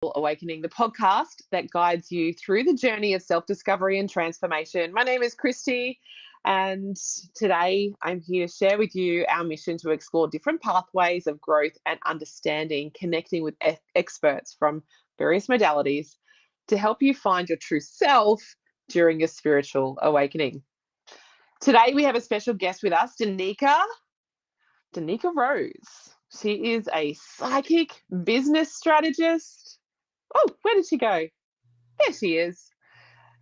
Awakening, the podcast that guides you through the journey of self-discovery and transformation. My name is Christy, and today I'm here to share with you our mission to explore different pathways of growth and understanding, connecting with experts from various modalities to help you find your true self during your spiritual awakening. Today we have a special guest with us, Danikah Rose. She is a psychic business strategist. Oh, where did she go? There she is.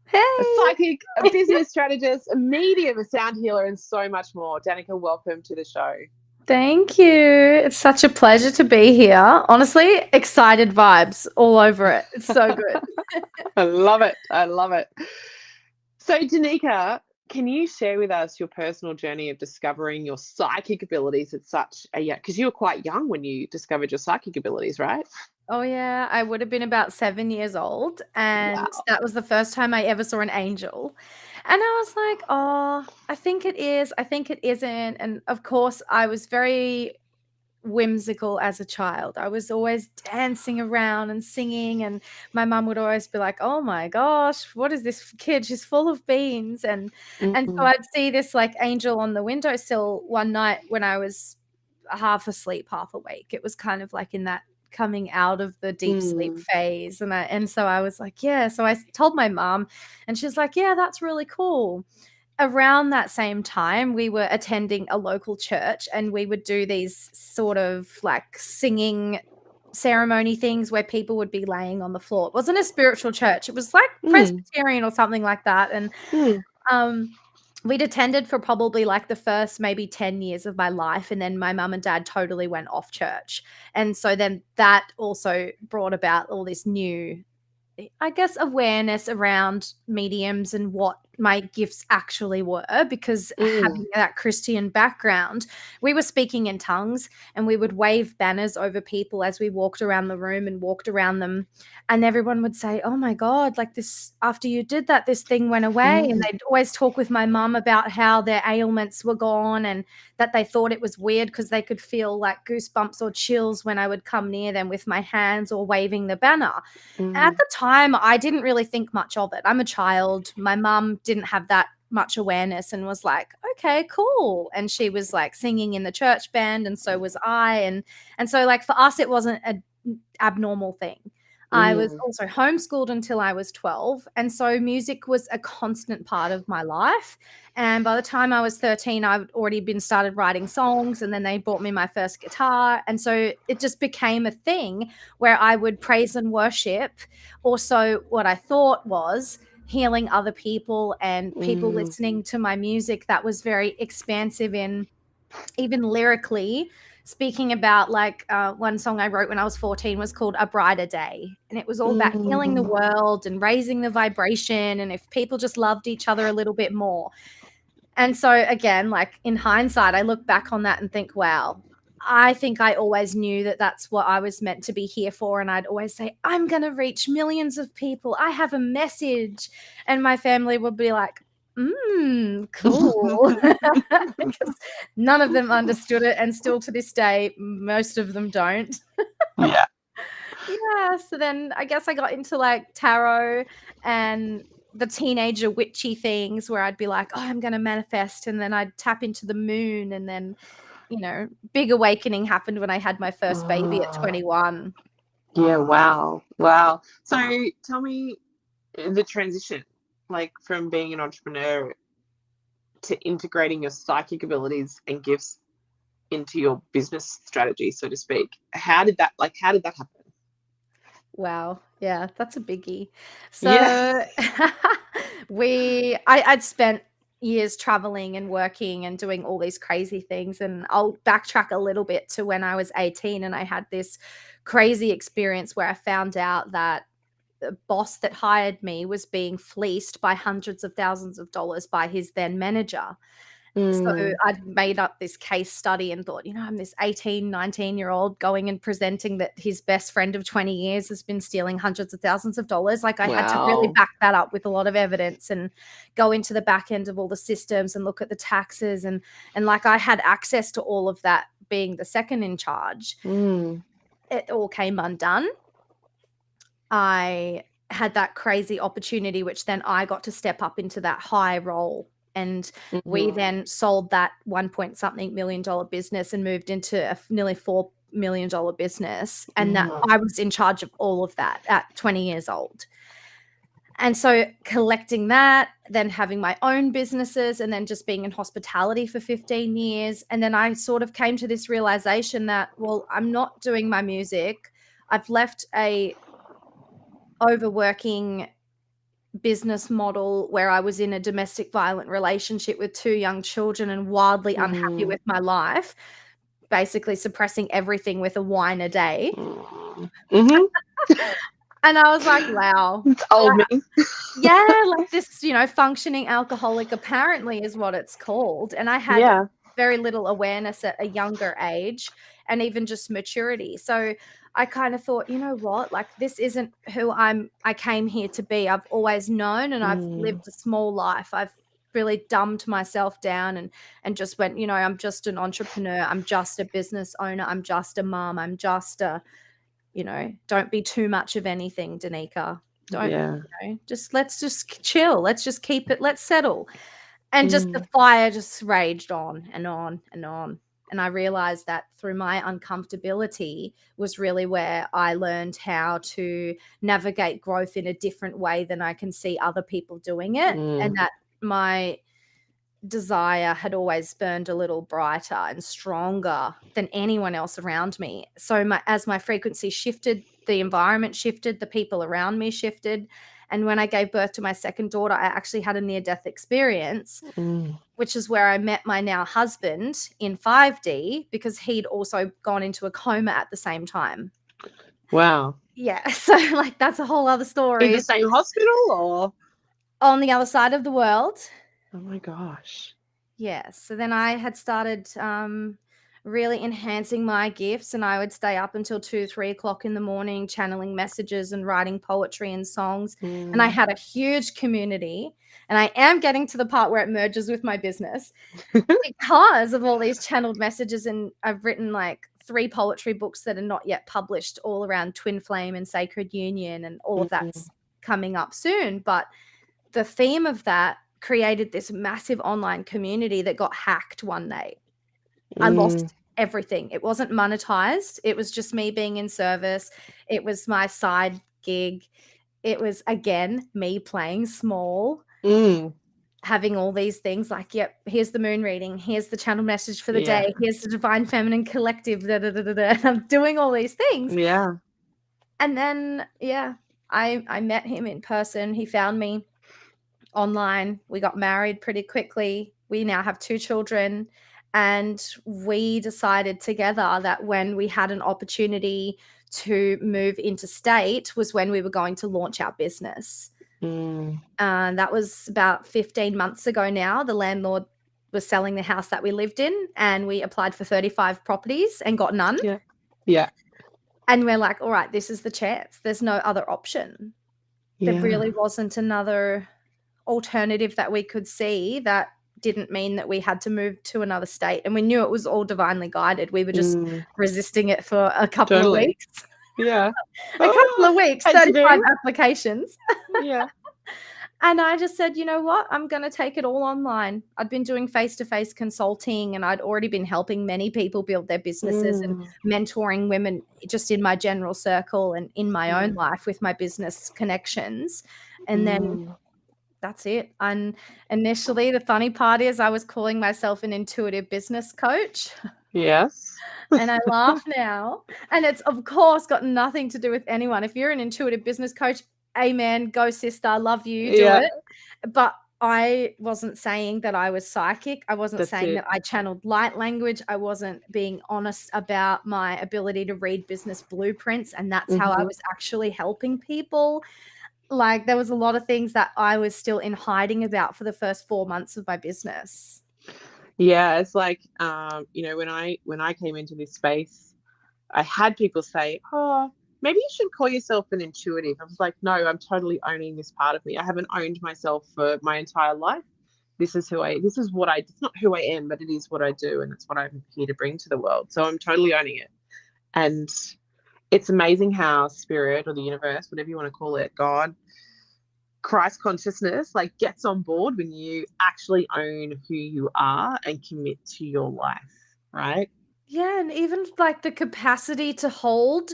Hey. A psychic, a business strategist, a medium, a sound healer, and so much more. Danikah, welcome to the show. Thank you. It's such a pleasure to be here. Honestly, excited vibes all over it. It's so good. I love it. I love it. So, Danikah, can you share with us your personal journey of discovering your psychic abilities at such a young, because you were quite young when you discovered your psychic abilities, right? Oh, yeah. I would have been about 7 years old, and Wow. that was the first time I ever saw an angel. And I was like, oh, I think it is. I think it isn't. And of course, I was very whimsical as a child. I was always dancing around and singing, and my mum would always be like, "Oh my gosh, what is this kid? She's full of beans." And so I'd see this like angel on the windowsill one night when I was half asleep, half awake. It was kind of like in that coming out of the deep sleep phase, and so I was like, yeah. So I told my mum, and she's like, yeah, that's really cool. Around that same time, we were attending a local church, and we would do these sort of like singing ceremony things where people would be laying on the floor. It wasn't a spiritual church. It was like Presbyterian or something like that. And we'd attended for probably like the first maybe 10 years of my life. And then my mum and dad totally went off church. And so then that also brought about all this new, I guess, awareness around mediums and what my gifts actually were, because having that Christian background, we were speaking in tongues and we would wave banners over people as we walked around the room and walked around them. And everyone would say, oh my God, like this, after you did that, this thing went away. And they'd always talk with my mum about how their ailments were gone and that they thought it was weird because they could feel like goosebumps or chills when I would come near them with my hands or waving the banner. At the time, I didn't really think much of it. I'm a child. My mum didn't have that much awareness and was like, okay, cool. And she was like singing in the church band, and so was I. And so like for us, it wasn't an abnormal thing. I was also homeschooled until I was 12. And so music was a constant part of my life. And by the time I was 13, I'd already been started writing songs, and then they bought me my first guitar. And so it just became a thing where I would praise and worship. Also, what I thought was healing other people and people listening to my music that was very expansive in even lyrically speaking about like one song I wrote when I was 14 was called A Brighter Day. And it was all about healing the world and raising the vibration. And if people just loved each other a little bit more. And so again, like in hindsight, I look back on that and think, wow, I think I always knew that that's what I was meant to be here for. And I'd always say, I'm going to reach millions of people. I have a message. And my family would be like, cool. Because none of them understood it. And still to this day, most of them don't. Yeah. Yeah. So then I guess I got into like tarot and the teenager witchy things where I'd be like, oh, I'm going to manifest. And then I'd tap into the moon. And then, you know, big awakening happened when I had my first baby at 21. Yeah. Wow. Wow. So tell me the transition, like from being an entrepreneur to integrating your psychic abilities and gifts into your business strategy, so to speak. How did that happen? Wow. Yeah, that's a biggie. So Yeah. I'd spent years traveling and working and doing all these crazy things. And I'll backtrack a little bit to when I was 18 and I had this crazy experience where I found out that the boss that hired me was being fleeced by hundreds of thousands of dollars by his then manager. So I'd made up this case study and thought, you know, I'm this 18, 19-year-old going and presenting that his best friend of 20 years has been stealing hundreds of thousands of dollars. Like I had to really back that up with a lot of evidence and go into the back end of all the systems and look at the taxes. And like I had access to all of that being the second in charge. It all came undone. I had that crazy opportunity, which then I got to step up into that high role. And we then sold that 1 point something million business and moved into a nearly $4 million business. And that I was in charge of all of that at 20 years old. And so collecting that, then having my own businesses, and then just being in hospitality for 15 years. And then I sort of came to this realization that, well, I'm not doing my music. I've left a overworking business model where I was in a domestic violent relationship with 2 young children and wildly unhappy with my life, basically suppressing everything with a wine a day. And I was like, wow. It's old me. Yeah, like this, functioning alcoholic apparently is what it's called. And I had very little awareness at a younger age and even just maturity. So I kind of thought, you know what, like this isn't who I came here to be. I've always known, and I've lived a small life. I've really dumbed myself down and just went, I'm just an entrepreneur. I'm just a business owner. I'm just a mom. I'm just a, don't be too much of anything, Danikah. Don't, let's just chill. Let's just keep it. Let's settle. And just the fire just raged on and on and on. And I realized that through my uncomfortability was really where I learned how to navigate growth in a different way than I can see other people doing it. And that my desire had always burned a little brighter and stronger than anyone else around me. So as my frequency shifted, the environment shifted, the people around me shifted. And when I gave birth to my second daughter, I actually had a near-death experience, which is where I met my now husband in 5D, because he'd also gone into a coma at the same time. Wow. Yeah. So like that's a whole other story. In the same hospital or? On the other side of the world. Oh my gosh. Yeah. So then I had started really enhancing my gifts, and I would stay up until 2-3 o'clock in the morning channeling messages and writing poetry and songs. And I had a huge community, and I am getting to the part where it merges with my business because of all these channeled messages. And I've written like 3 poetry books that are not yet published, all around twin flame and sacred union, and all of that's coming up soon. But the theme of that created this massive online community that got hacked one day. I lost everything. It wasn't monetized. It was just me being in service. It was my side gig. It was, again, me playing small, having all these things like, yep, here's the moon reading. Here's the channel message for the day. Here's the Divine Feminine Collective. And I'm doing all these things. Yeah. And then, I met him in person. He found me online. We got married pretty quickly. We now have 2 children. And we decided together that when we had an opportunity to move interstate was when we were going to launch our business. That was about 15 months ago now. The landlord was selling the house that we lived in, and we applied for 35 properties and got none. Yeah. And we're like, all right, this is the chance. There's no other option. There really wasn't another alternative that we could see that didn't mean that we had to move to another state. And we knew it was all divinely guided. We were just resisting it for a couple of weeks. Yeah. A couple of weeks, 35 applications. Yeah. And I just said, you know what? I'm going to take it all online. I'd been doing face-to-face consulting, and I'd already been helping many people build their businesses and mentoring women just in my general circle and in my own life with my business connections. And then that's it. And initially, the funny part is I was calling myself an intuitive business coach. Yes. And I laugh now. And it's, of course, got nothing to do with anyone. If you're an intuitive business coach, amen, go sister, love you, do it. But I wasn't saying that I was psychic. I wasn't saying that I channeled light language. I wasn't being honest about my ability to read business blueprints. And that's how I was actually helping people. Like there was a lot of things that I was still in hiding about for the first 4 months of my business. Yeah, it's like, when I came into this space, I had people say, oh, maybe you should call yourself an intuitive. I was like, no, I'm totally owning this part of me. I haven't owned myself for my entire life. It's not who I am, but it is what I do. And it's what I'm here to bring to the world. So I'm totally owning it. And it's amazing how spirit or the universe, whatever you want to call it, God, Christ consciousness, like gets on board when you actually own who you are and commit to your life, right? Yeah, and even like the capacity to hold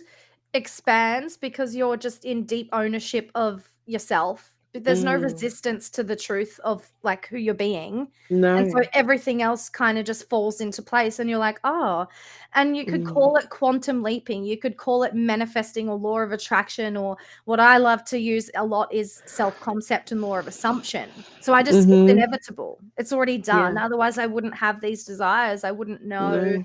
expands because you're just in deep ownership of yourself. There's no Mm, resistance to the truth of like who you're being. And so no. everything else kind of just falls into place and you're like, oh, and you could Mm, call it quantum leaping. You could call it manifesting or law of attraction, or what I love to use a lot is self-concept and law of assumption. So I just, it's mm-hmm. inevitable. It's already done. Yeah. Otherwise I wouldn't have these desires. I wouldn't know No.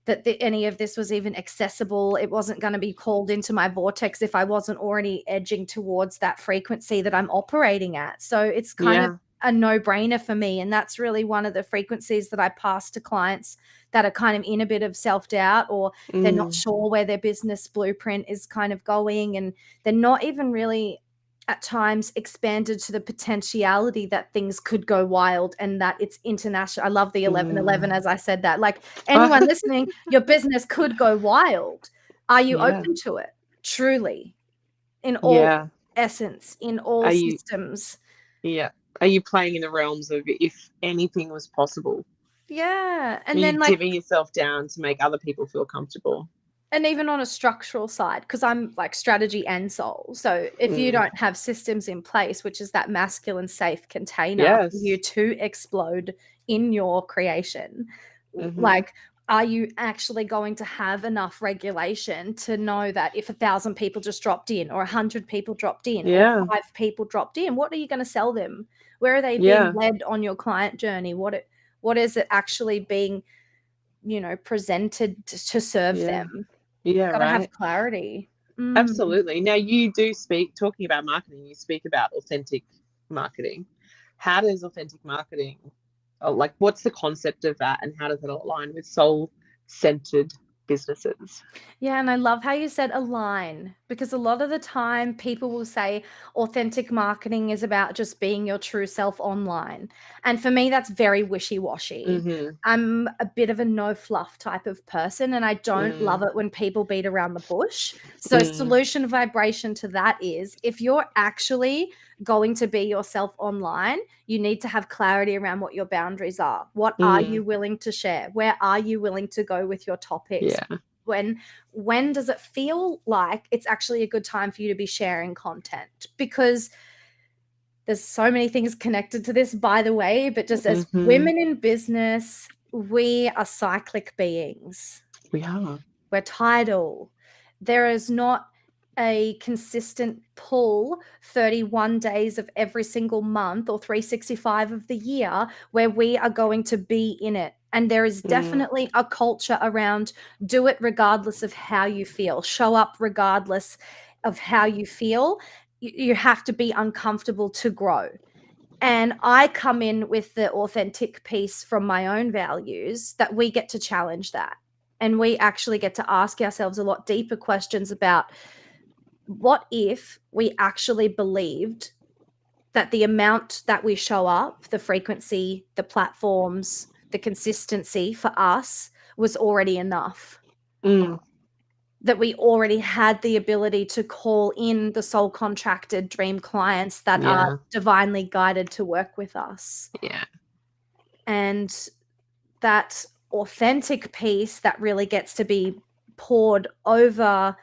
that any of this was even accessible. It wasn't going to be called into my vortex if I wasn't already edging towards that frequency that I'm operating at. So it's kind of Yeah. a no-brainer for me. And that's really one of the frequencies that I pass to clients that are kind of in a bit of self-doubt, or they're not Mm, sure where their business blueprint is kind of going. And they're not even really at times expanded to the potentiality that things could go wild and that it's international. I love the 1111 mm. as I said that. Like, anyone listening, your business could go wild. Are you Yeah. open to it? Truly, in all Yeah. essence, in all Are you, systems. yeah. Are you playing in the realms of if anything was possible? Yeah. Are And you then, like, dimming yourself down to make other people feel comfortable? and even on a structural side, because I'm like strategy and soul. So if you Mm. don't have systems in place, which is that masculine safe container for you Yes. to explode in your creation, Mm-hmm. like, are you actually going to have enough regulation to know that if 1,000 people just dropped in, or 100 people dropped in, or Yeah. 5 people dropped in, what are you going to sell them? Where are they being Yeah. led on your client journey? What is it actually being, presented to serve Yeah. them? Yeah. Gotta have Right. clarity. Mm. Absolutely. Now, you do speak, talking about marketing, you speak about authentic marketing. How does authentic marketing, like, what's the concept of that and how does it align with soul centered businesses? Yeah, and I love how you said align, because a lot of the time people will say authentic marketing is about just being your true self online. And for me, that's very wishy-washy. Mm-hmm. I'm a bit of a no fluff type of person, and I don't love Mm, it when people beat around the bush. So, mm, solution vibration to that is, if you're actually going to be yourself online, you need to have clarity around what your boundaries are. What are mm, you willing to share? Where are you willing to go with your topics? yeah. When does it feel like it's actually a good time for you to be sharing content? Because there's so many things connected to this, by the way, but just as Mm-hmm. women in business, we are cyclic beings. We are. We're tidal. There is not a consistent pull 31 days of every single month or 365 of the year where we are going to be in it. And there is Mm, definitely a culture around do it regardless of how you feel, show up regardless of how you feel. You have to be uncomfortable to grow. And I come in with the authentic piece from my own values that we get to challenge that. And we actually get to ask ourselves a lot deeper questions about what if we actually believed that the amount that we show up, the frequency, the platforms, the consistency for us was already enough, mm, that we already had the ability to call in the soul contracted dream clients that are yeah. divinely guided to work with us. Yeah. And that authentic piece that really gets to be poured over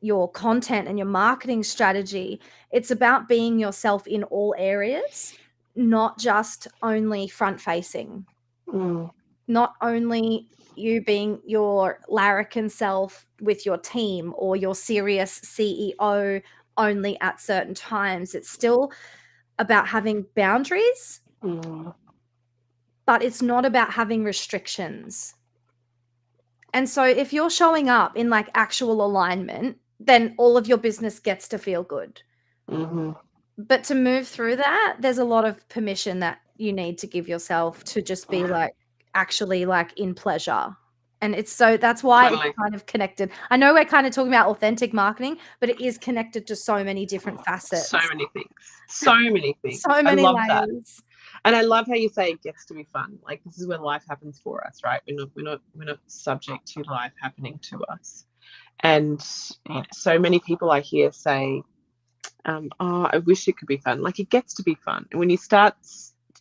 your content and your marketing strategy, it's about being yourself in all areas, not just only front facing, Mm, not only you being your larrikin self with your team or your serious CEO only at certain times. It's still about having boundaries, mm, but it's not about having restrictions. And so if you're showing up in like actual alignment, then all of your business gets to feel good. mm-hmm. But to move through that, there's a lot of permission that you need to give yourself to just be like actually like in pleasure. And it's so that's why it's Totally. kind of connected. I know we're kind of talking about authentic marketing, but it is connected to so many different So facets. many things. So many things. So I many love that. layers. And I love how you say it gets to be fun. Like, this is where life happens for us, right? We're not subject to life happening to us. And so many people I hear say, oh, I wish it could be fun. Like, it gets to be fun. And when you start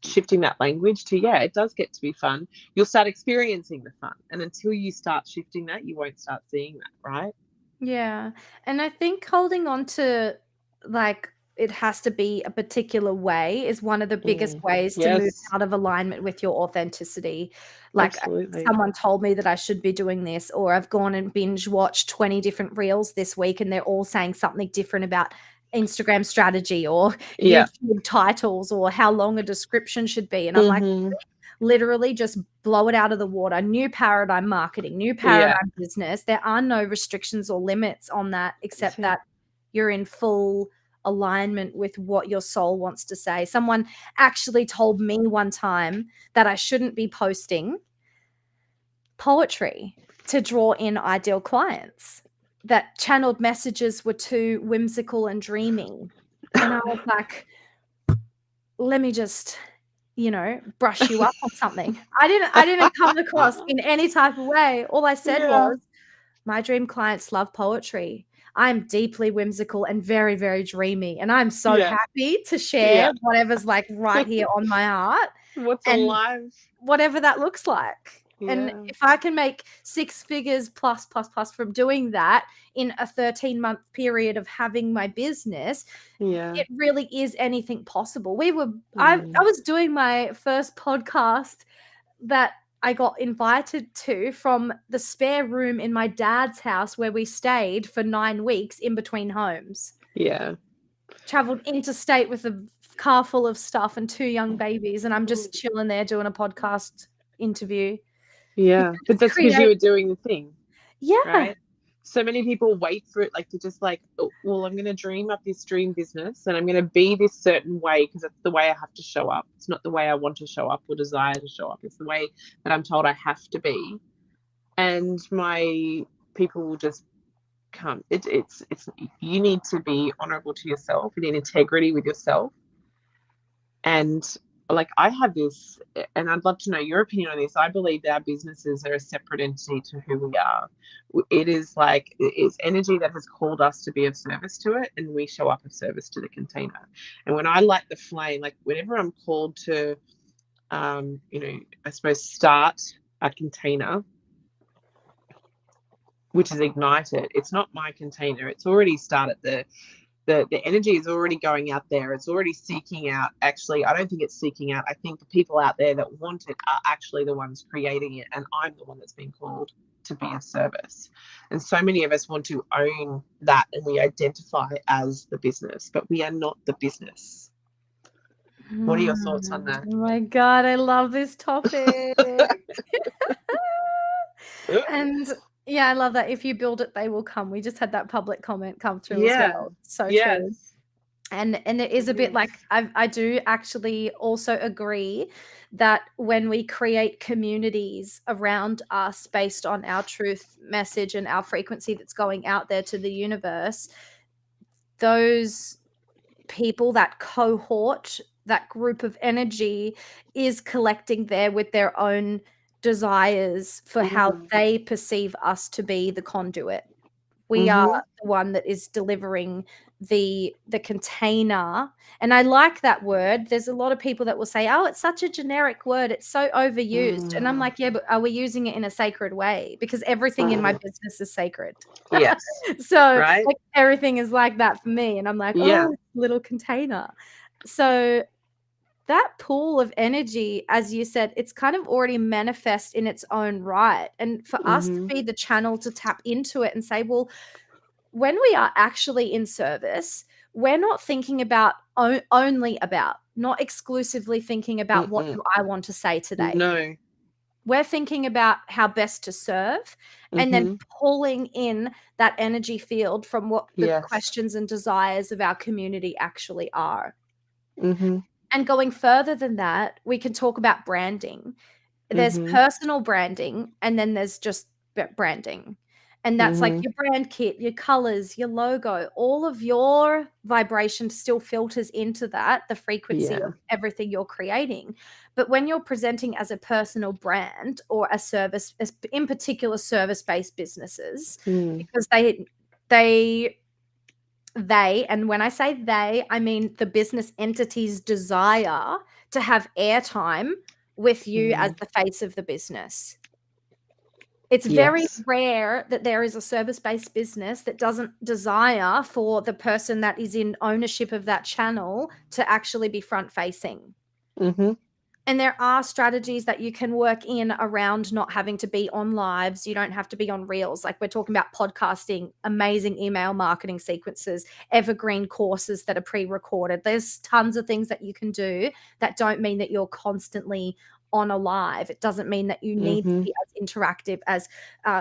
shifting that language to, yeah, it does get to be fun, you'll start experiencing the fun. And until you start shifting that, you won't start seeing that, right? Yeah. And I think holding on to, like, it has to be a particular way is one of the biggest ways to move Yes, out of alignment with your authenticity. Like, absolutely. someone told me that I should be doing this, or I've gone and binge watched 20 different reels this week and they're all saying something different about Instagram strategy or Yeah. YouTube titles or how long a description should be. And I'm like, Mm-hmm. literally just blow it out of the water. New paradigm marketing, new Yeah. paradigm business. There are no restrictions or limits on that, except Yeah. that you're in full alignment with what your soul wants to say. Someone actually told me one time that I shouldn't be posting poetry to draw in ideal clients, that channeled messages were too whimsical and dreamy. And I was like, let me just, brush you up on something. I didn't come across in any type of way. All I said Yeah. was, my dream clients love poetry. I'm deeply whimsical and very, very dreamy, and I'm so Yeah. happy to share Yeah. whatever's, like, right here on my heart What's and alive? whatever that looks like. And Yeah. if I can make 6 figures plus, plus, plus from doing that in a 13-month period of having my business, Yeah. it really is anything possible. I Mm. was doing my first podcast that I got invited to from the spare room in my dad's house where we stayed for 9 weeks in between homes. Yeah. Traveled interstate with a car full of stuff and 2 young babies, and I'm just chilling there doing a podcast interview. Yeah, Yeah. But just that's because you create. were doing the thing, Yeah. right? So many people wait for it, like, to just like, oh, well, I'm going to dream up this dream business and I'm going to be this certain way because it's the way I have to show up. It's not the way I want to show up or desire to show up. It's the way that I'm told I have to be. And my people will just come. It's you need to be honorable to yourself. You need integrity with yourself. And like, I have this, and I'd love to know your opinion on this. I believe that our businesses are a separate entity to who we are. It is like, it's energy that has called us to be of service to it, and we show up of service to the container. And when I light the flame, like, whenever I'm called to, I suppose, start a container, which is ignite it, it's not my container. It's already started. The energy is already going out there. It's already seeking out. Actually, I don't think it's seeking out. I think the people out there that want it are actually the ones creating it, and I'm the one that's been called to be of service. And so many of us want to own that, and we identify as the business, but we are not the business. What are your thoughts on that? Oh my God, I love this topic. And yeah, I love that. If you build it, they will come. We just had that public comment come through as Yeah. well. So Yes. true. And it is a bit like, I do actually also agree that when we create communities around us based on our truth message and our frequency that's going out there to the universe, those people, that cohort, that group of energy is collecting there with their own desires for how they perceive us to be the conduit. We are the one that is delivering the container. And I like that word. There's a lot of people that will say, oh, it's such a generic word, it's so overused. And I'm like, yeah, but are we using it in a sacred way? Because everything in my business is sacred. Yes. So Right. like, everything is like that for me. And I'm like, Yeah. oh, little container. So that pool of energy, as you said, it's kind of already manifest in its own right. And for us to be the channel to tap into it and say, well, when we are actually in service, we're not thinking about only about, not exclusively thinking about what do I want to say today. No. We're thinking about how best to serve, and then pulling in that energy field from what the questions and desires of our community actually are. And going further than that, we can talk about branding. There's personal branding, and then there's just branding. And that's like your brand kit, your colors, your logo, all of your vibration still filters into that, the frequency Yeah. of everything you're creating. But when you're presenting as a personal brand or a service, in particular service-based businesses, because they, and when I say they, I mean the business entity's desire to have airtime with you as the face of the business. It's very Yes. rare that there is a service-based business that doesn't desire for the person that is in ownership of that channel to actually be front-facing. And there are strategies that you can work in around not having to be on lives. You don't have to be on reels. Like we're talking about podcasting, amazing email marketing sequences, evergreen courses that are pre-recorded. There's tons of things that you can do that don't mean that you're constantly on a live. It doesn't mean that you need to be as interactive as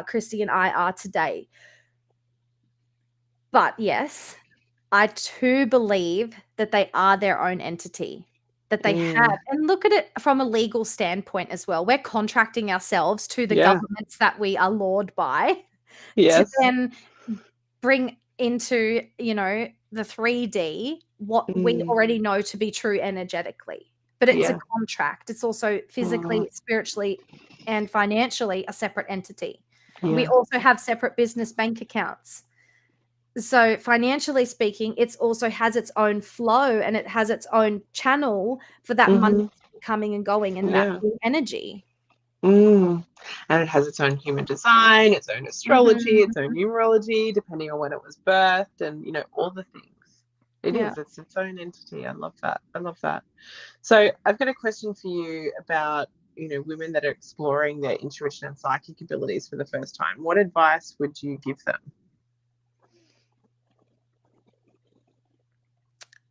Christy and I are today. But yes, I too believe that they are their own entity, that they have. And look at it from a legal standpoint as well. We're contracting ourselves to the governments that we are lawed by to then bring into, the 3D what we already know to be true energetically. But it's a contract. It's also physically, spiritually, and financially a separate entity. We also have separate business bank accounts. So financially speaking, it's also has its own flow and it has its own channel for that money coming and going and that energy. And it has its own human design, its own astrology, its own numerology, depending on when it was birthed, and all the things. It's its own entity. I love that. So I've got a question for you about women that are exploring their intuition and psychic abilities for the first time. What advice would you give them?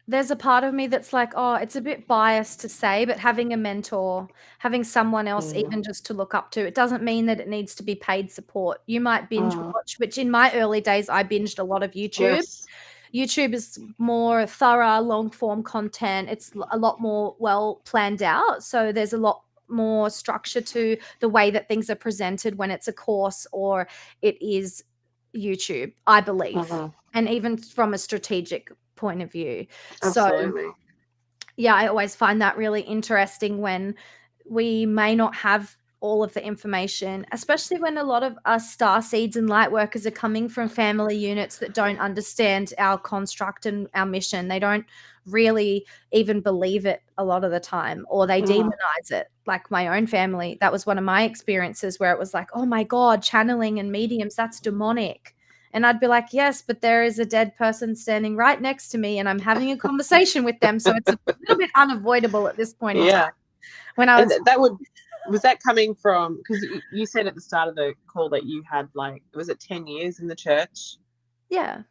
There's a part of me that's like, oh, it's a bit biased to say, but having a mentor, having someone else even just to look up to, it doesn't mean that it needs to be paid support. You might binge watch, which in my early days, I binged a lot of YouTube. YouTube is more thorough, long form content. It's a lot more well planned out. So there's a lot more structure to the way that things are presented when it's a course or it is YouTube, I believe. And even from a strategic point of view. Absolutely. So yeah, I always find that really interesting when we may not have all of the information, especially when a lot of us star seeds and light workers are coming from family units that don't understand our construct and our mission. They don't really even believe it a lot of the time, or they demonize it. Like my own family, that was one of my experiences where it was like, oh my God, channeling and mediums, that's demonic. And I'd be like, yes, but there is a dead person standing right next to me and I'm having a conversation with them. So it's a little bit unavoidable at this point in time. When I was that coming from, because you said at the start of the call that you had was it 10 years in the church? Yeah.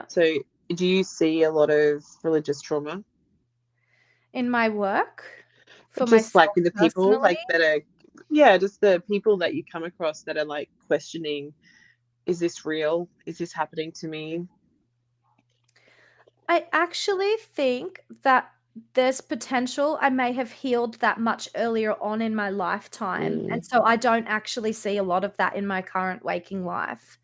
So do you see a lot of religious trauma in my work? For just in the people that are, just the people that you come across that are questioning, is this real? Is this happening to me? I actually think that there's potential. I may have healed that much earlier on in my lifetime. And so I don't actually see a lot of that in my current waking life.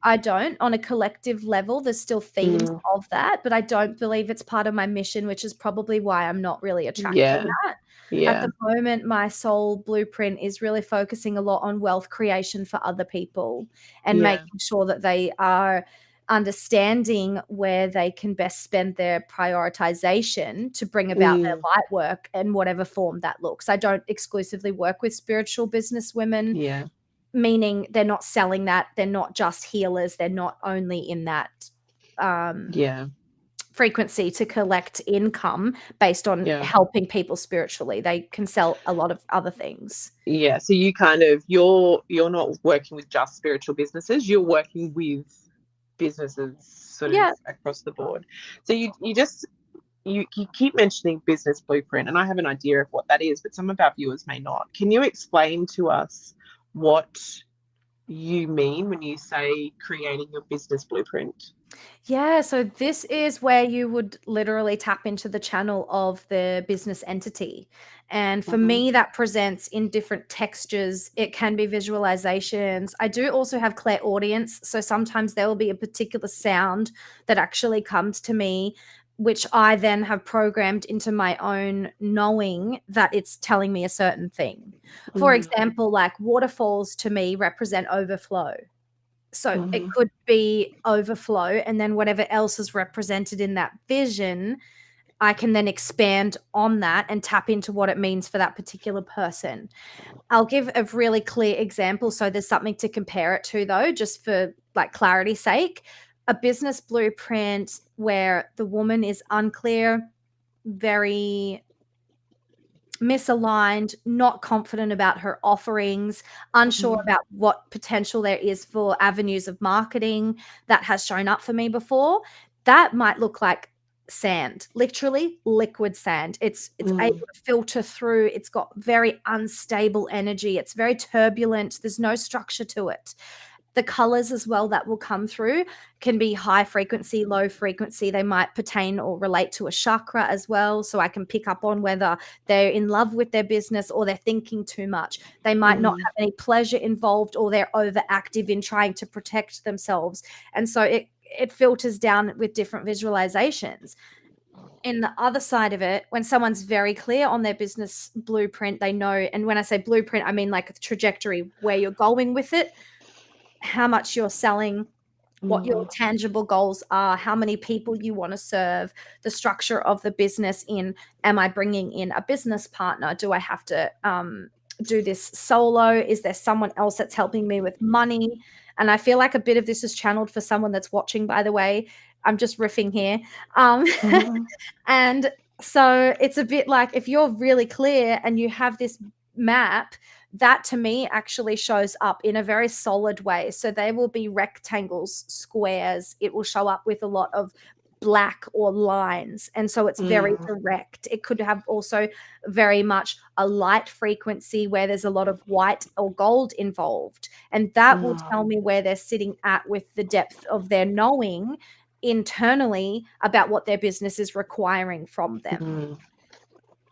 I don't. On a collective level, there's still themes of that, but I don't believe it's part of my mission, which is probably why I'm not really attracting that. At the moment, my soul blueprint is really focusing a lot on wealth creation for other people and making sure that they are understanding where they can best spend their prioritization to bring about their light work in whatever form that looks. I don't exclusively work with spiritual business women, meaning they're not selling that. They're not just healers. They're not only in that frequency to collect income based on helping people spiritually. They can sell a lot of other things. So you kind of, you're not working with just spiritual businesses. You're working with businesses sort of across the board. So you keep mentioning business blueprint, and I have an idea of what that is, but some of our viewers may not. Can you explain to us what you mean when you say creating your business blueprint? Yeah, so this is where you would literally tap into the channel of the business entity. And for Mhm. me, that presents in different textures. It can be visualizations. I do also have clairaudience. So sometimes there will be a particular sound that actually comes to me, which I then have programmed into my own knowing that it's telling me a certain thing. For Mm. example, like waterfalls to me represent overflow. So it Mhm. could be overflow, and then whatever else is represented in that vision, I can then expand on that and tap into what it means for that particular person. I'll give a really clear example so there's something to compare it to, though, just for like clarity's sake. A business blueprint where the woman is unclear, very misaligned, not confident about her offerings, unsure Mhm. about what potential there is for avenues of marketing that has shown up for me before, that might look like sand, literally liquid sand. It's able Mm. to filter through, it's got very unstable energy, it's very turbulent, there's no structure to it. The colors as well that will come through can be high frequency, low frequency. They might pertain or relate to a chakra as well. So I can pick up on whether they're in love with their business or they're thinking too much. They might not Mhm. have any pleasure involved, or they're overactive in trying to protect themselves. And so it filters down with different visualizations. In the other side of it, when someone's very clear on their business blueprint, they know, and when I say blueprint, I mean like a trajectory where you're going with it, how much you're selling, what your Mm. tangible goals are, how many people you want to serve, the structure of the business in, am I bringing in a business partner? Do I have to do this solo? Is there someone else that's helping me with money? And I feel like a bit of this is channeled for someone that's watching, by the way. I'm just riffing here. Um, Mhm. and so it's a bit like if you're really clear and you have this map, that to me actually shows up in a very solid way. So they will be rectangles, squares. It will show up with a lot of black or lines. And so it's very Mm. direct. It could have also very much a light frequency where there's a lot of white or gold involved. And that will tell Mm. me where they're sitting at with the depth of their knowing internally about what their business is requiring from them. Mm.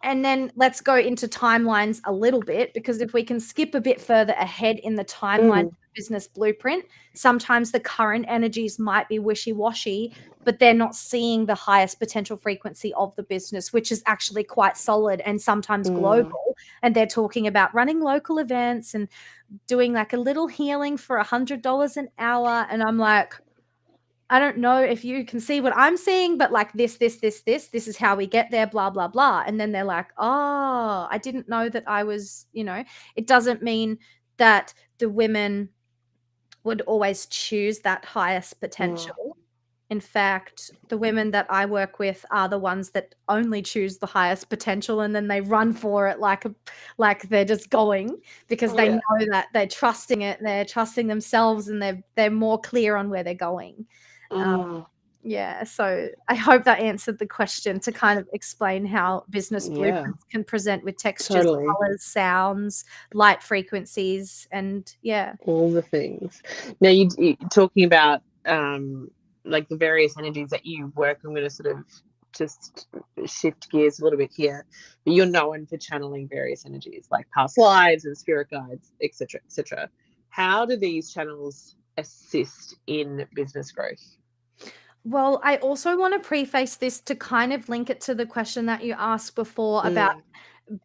And then let's go into timelines a little bit, because if we can skip a bit further ahead in the timeline of Mm. the business blueprint, sometimes the current energies might be wishy-washy, but they're not seeing the highest potential frequency of the business, which is actually quite solid and sometimes Mm. global. And they're talking about running local events and doing like a little healing for $100 an hour. And I'm like, I don't know if you can see what I'm seeing, but like this is how we get there, blah, blah, blah. And then they're like, oh, I didn't know that I was, it doesn't mean that the women would always choose that highest Mm. potential. In fact, the women that I work with are the ones that only choose the highest potential, and then they run for it like they're just going, because they Yeah. know that they're trusting it, they're trusting themselves, and they're more clear on where they're going. Um, Mm. yeah, so I hope that answered the question to kind of explain how business Yeah. blueprints can present with textures, Totally. colors, sounds, light frequencies, and yeah. All the things. Now you talking about like the various energies that you work. I'm going to sort of just shift gears a little bit here. But you're known for channeling various energies like past lives and spirit guides, etc., etc. How do these channels assist in business growth? Well, I also want to preface this to kind of link it to the question that you asked before about Mm.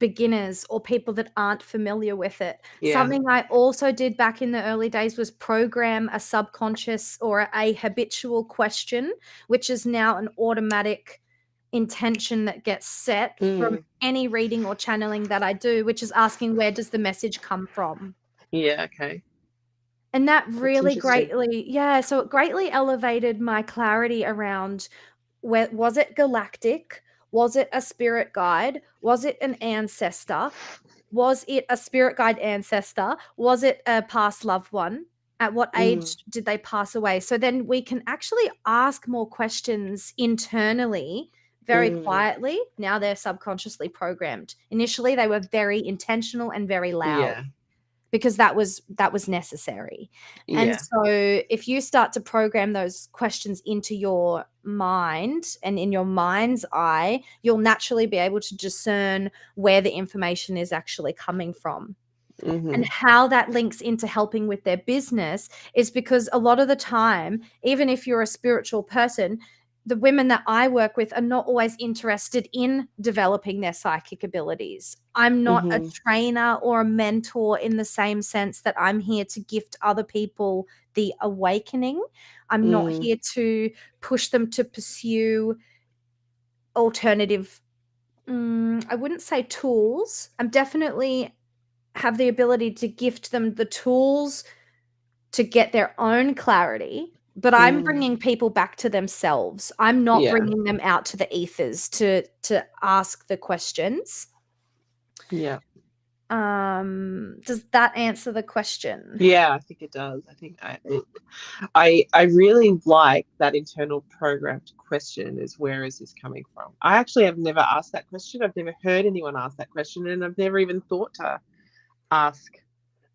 beginners or people that aren't familiar with it. Yeah. Something I also did back in the early days was program a subconscious or a habitual question, which is now an automatic intention that gets set from Mm. any reading or channeling that I do, which is asking, where does the message come from? Yeah. Okay. And that That's really interesting. greatly, yeah, so it greatly elevated my clarity around, where was it galactic? Was it a spirit guide? Was it an ancestor? Was it a spirit guide ancestor? Was it a past loved one? At what Mm. age did they pass away? So then we can actually ask more questions internally very Mm. quietly. Now they're subconsciously programmed. Initially, they were very intentional and very loud. Yeah. because that was necessary. And Yeah. so if you start to program those questions into your mind and in your mind's eye, you'll naturally be able to discern where the information is actually coming from. And Mhm. how that links into helping with their business is because a lot of the time, even if you're a spiritual person, the women that I work with are not always interested in developing their psychic abilities. I'm not a Mhm. trainer or a mentor in the same sense that I'm here to gift other people the awakening. I'm not Mm. here to push them to pursue alternative, I wouldn't say tools. I'm definitely have the ability to gift them the tools to get their own clarity, but I'm Mm. bringing people back to themselves. I'm not Yeah. bringing them out to the ethers to ask the questions. Yeah. Does that answer the question? Yeah, I think it does. I think I really like that internal programmed question is, where is this coming from? I actually have never asked that question. I've never heard anyone ask that question, and I've never even thought to ask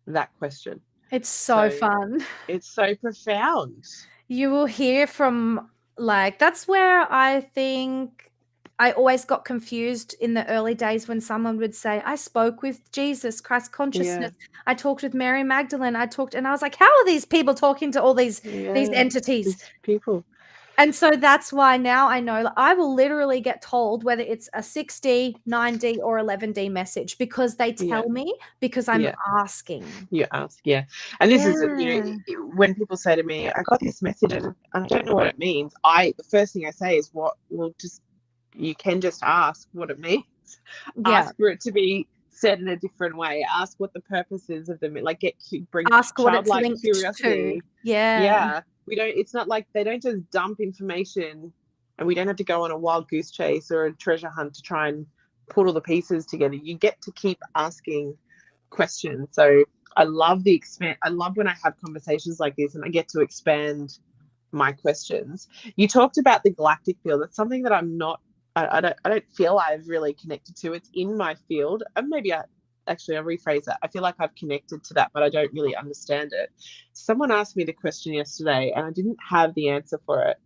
that question. It's so So fun. it's so profound. You will hear from, like, that's where I think I always got confused in the early days when someone would say, I spoke with Jesus, Christ Yeah. consciousness. I talked with Mary Magdalene. And I was like, how are these people talking to all these Yeah. entities? These people. And so that's why now I know, like, I will literally get told whether it's a 6D, 9D, or 11D message because they Yeah. tell me, because I'm Yeah. asking. You ask. Yeah. And this is, Yeah. when people say to me, I got this message and I don't know what it means. The first thing I say is, what? Well, just, you can just ask what it means. Yeah. Ask for it to be said in a different way. Ask what the purpose is of them. Like, bring Ask what it's childlike linked to. curiosity. Yeah. Yeah, we don't. It's not like they don't just dump information, and we don't have to go on a wild goose chase or a treasure hunt to try and put all the pieces together. You get to keep asking questions. So I love the expand. I love when I have conversations like this and I get to expand my questions. You talked about the galactic field. That's something that I'm not. I don't feel I've really connected to. It's in my field, and maybe I'll rephrase that. I feel like I've connected to that, but I don't really understand it. Someone asked me the question yesterday, and I didn't have the answer for it.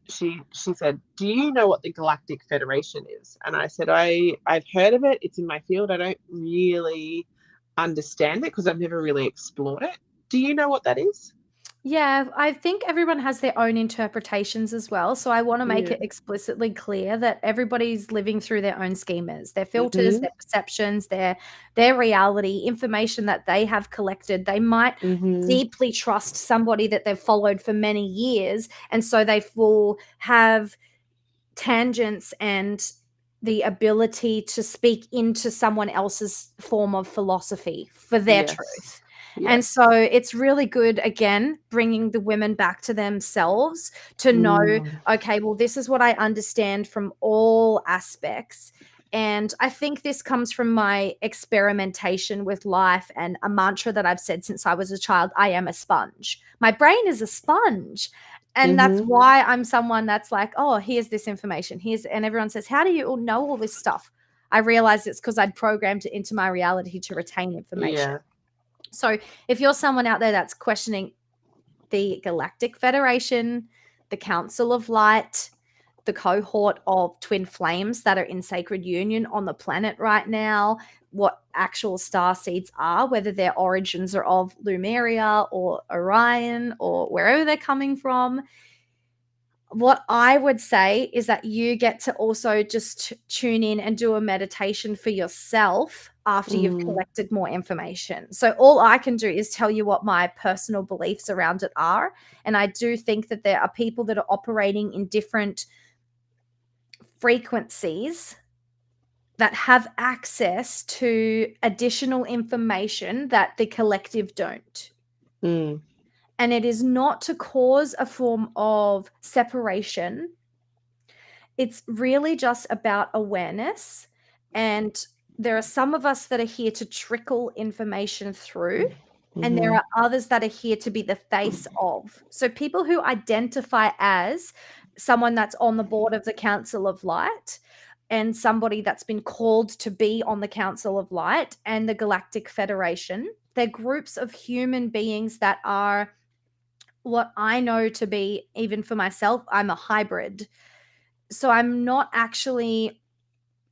She said, "Do you know what the Galactic Federation is?" And I said, I've heard of it. It's in my field. I don't really understand it because I've never really explored it. Do you know what that is? Yeah, I think everyone has their own interpretations as well. So I want to make Yeah. it explicitly clear that everybody's living through their own schemas, their filters, Mhm. their perceptions, their reality, information that they have collected. They might Mhm. deeply trust somebody that they've followed for many years, and so they will have tangents and the ability to speak into someone else's form of philosophy for their Yes. truth. Yeah. And so it's really good, again, bringing the women back to themselves to know, Mm. okay, well, this is what I understand from all aspects. And I think this comes from my experimentation with life and a mantra that I've said since I was a child: I am a sponge. My brain is a sponge. And that's Mhm. why I'm someone that's like, oh, here's this information. And everyone says, how do you all know all this stuff? I realized it's because I'd programmed it into my reality to retain information. Yeah. So if you're someone out there that's questioning the Galactic Federation, the Council of Light, the cohort of twin flames that are in sacred union on the planet right now, what actual star seeds are, whether their origins are of Lumeria or Orion or wherever they're coming from, what I would say is that you get to also just tune in and do a meditation for yourself after you've Mm. collected more information. So all I can do is tell you what my personal beliefs around it are. And I do think that there are people that are operating in different frequencies that have access to additional information that the collective don't. Mm. And it is not to cause a form of separation. It's really just about awareness. And there are some of us that are here to trickle information through, and there Mhm. are others that are here to be the face of. So people who identify as someone that's on the board of the Council of Light and somebody that's been called to be on the Council of Light and the Galactic Federation. They're groups of human beings that are what I know to be, even for myself, I'm a hybrid. So I'm not actually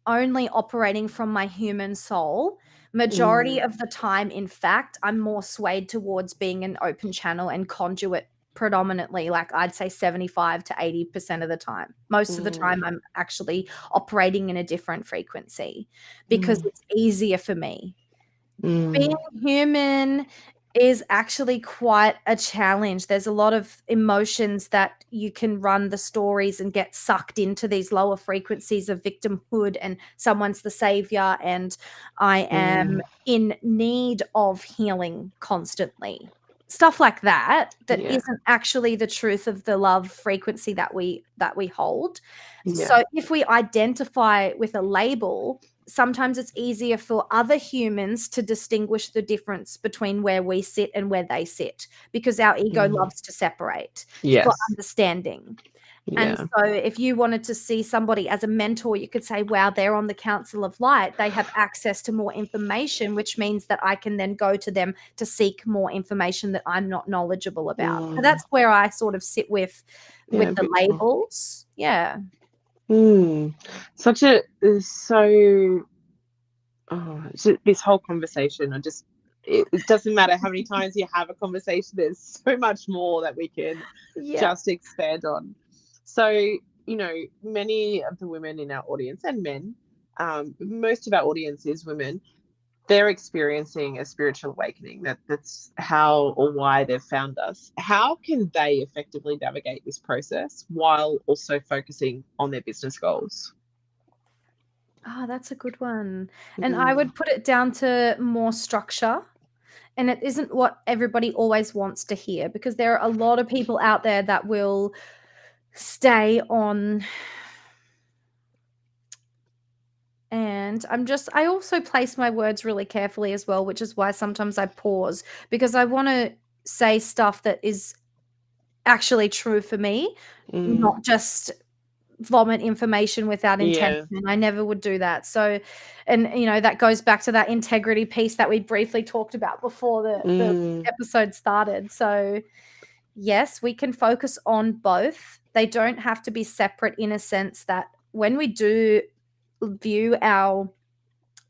only operating from my human soul. Majority of the time, in fact, I'm more swayed towards being an open channel and conduit predominantly, like I'd say 75 to 80% of the time. Most of the time, I'm actually operating in a different frequency because it's easier for me. Being human is actually quite a challenge. There's a lot of emotions that you can run the stories and get sucked into these lower frequencies of victimhood and someone's the savior and I am in need of healing constantly. Stuff like that isn't actually the truth of the love frequency that we hold. So if we identify with a label, sometimes it's easier for other humans to distinguish the difference between where we sit and where they sit because our ego loves to separate for understanding. And so if you wanted to see somebody as a mentor, you could say, wow, they're on the Council of Light. They have access to more information, which means that I can then go to them to seek more information that I'm not knowledgeable about. So that's where I sort of sit with the labels. Yeah. Such a so this whole conversation, it doesn't matter how many times you have a conversation, there's so much more that we can just expand on. So, many of the women in our audience and men, most of our audience is women, they're experiencing a spiritual awakening. That's how or why they've found us. How can they effectively navigate this process while also focusing on their business goals? Oh, that's a good one. And I would put it down to more structure. And it isn't what everybody always wants to hear because there are a lot of people out there that will stay on. And I also place my words really carefully as well, which is why sometimes I pause because I want to say stuff that is actually true for me, not just vomit information without intention. I never would do that. So, and that goes back to that integrity piece that we briefly talked about before the episode started. So yes, we can focus on both. They don't have to be separate in a sense that when we do view our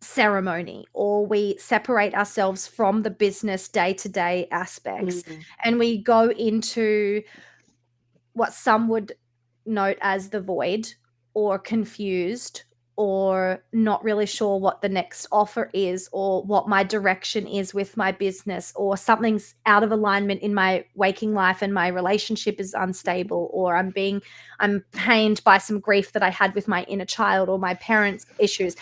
ceremony or we separate ourselves from the business day-to-day aspects and we go into what some would note as the void or confused or not really sure what the next offer is or what my direction is with my business or something's out of alignment in my waking life and my relationship is unstable or I'm pained by some grief that I had with my inner child or my parents' issues.